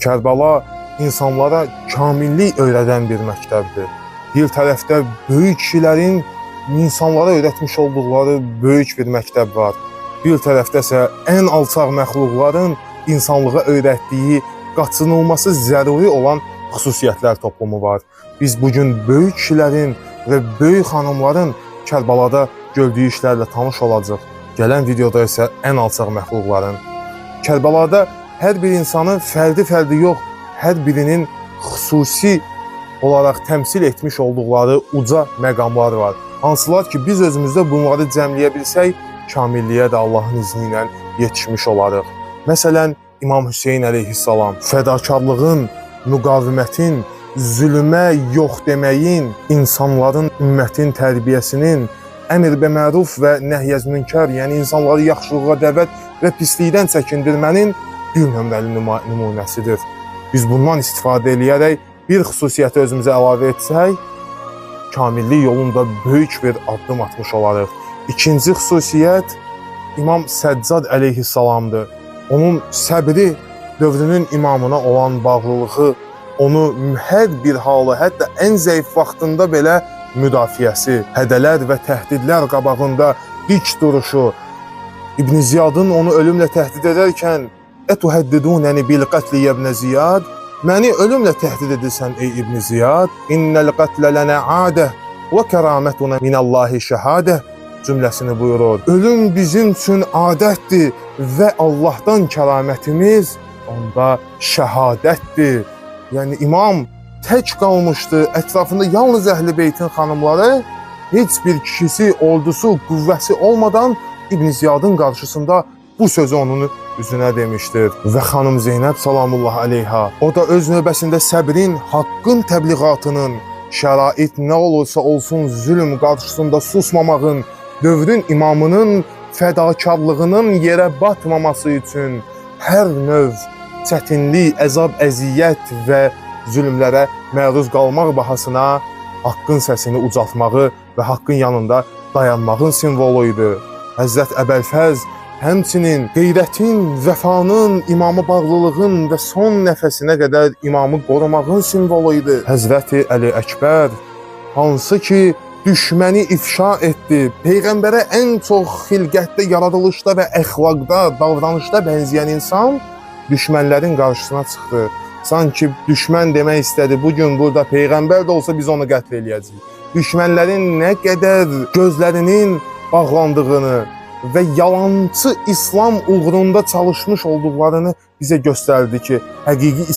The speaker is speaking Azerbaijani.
Kərbala insanlara kamillik öyrədən bir məktəbdir. Bir tərəfdə böyük kişilərin insanlara öyrətmiş olduqları böyük bir məktəb var. Bir tərəfdə isə ən alçaq məxluqların insanlığa öyrətdiyi qaçınılması zəruri olan xüsusiyyətlər toplumu var. Biz bugün böyük kişilərin və böyük xanımların Kərbalada gördüyü işlərlə tanış olacaq. Gələn videoda isə ən alçaq məxluqların. Kərbalada hər bir insanı fərdi yox, hər birinin xüsusi olaraq təmsil etmiş olduqları uca məqamlar var. Hansılar ki, biz özümüzdə bunları cəmləyə bilsək, kamilliyə də Allahın izni ilə yetişmiş olarıq. Məsələn, İmam Hüseyin əleyhissalam fədakarlığın, müqavimətin, zülmə yox deməyin, insanların, ümmətin tərbiyəsinin, əmr bə məruf və nəhyəz münkər, yəni insanları yaxşılığa dəvət və pislikdən çəkindirmənin bir nömrəli nümunəsidir. Biz bundan istifadə edərək bir xüsusiyyəti özümüzə əlavə etsək, kamillik yolunda böyük bir addım atmış olarıq. İkinci xüsusiyyət İmam Səccad əleyhissalamdır. Onun səbri, dövrünün imamına olan bağlılığı, onu hər bir halı, hətta ən zəif vaxtında belə müdafiəsi, hədələr və təhdidlər qabağında dik duruşu, İbn Ziyadın onu ölümlə təhdid edərkən "Ətuhəddidunəni bil qətli ibn Ziyad?" Məni ölümlə təhdid edirsən ey İbn Ziyad? "İnnel qətlə lənə adə və kəramətuna minallahi şəhadə" cümləsini buyurur. Ölüm bizim üçün adətdir və Allahdan kəramətimiz onda şəhadətdir. Yəni imam tək qalmışdı, ətrafında yalnız Əhl-i Beytin xanımları, heç bir kişisi, ordusu, qüvvəsi olmadan İbn Ziyadın qarşısında bu sözü onun üzünə demişdir. Və xanım Zeynəb salamullah aleyha, o da öz növbəsində səbrin, haqqın təbliğatının, şərait nə olursa olsun zülm qarşısında susmamağın, dövrün imamının fədakarlığının yerə batmaması üçün hər növ çətinlik, əzab, əziyyət və zülmlərə məruz qalmaq bahasına haqqın səsini ucaltmağı və haqqın yanında dayanmağın simvoluydu. Həzrət Əbəlfəz həmçinin qeyrətin, vəfanın, imama bağlılığın və son nəfəsinə qədər imamı qorumağın simvoluydu. Həzrəti Əli Əkbər, hansı ki düşməni ifşa etdi, Peyğəmbərə ən çox xilqətdə, yaradılışda və əxlaqda, davranışda bənzəyən insan düşmənlərin qarşısına çıxdı. Sanki düşmən demək istədi, bugün burada Peyğəmbər də olsa biz onu qətl eləyəcəyik. Düşmənlərin nə qədər gözlərinin bağlandığını və yalançı İslam uğrunda çalışmış olduqlarını bizə göstərdi ki, həqiqi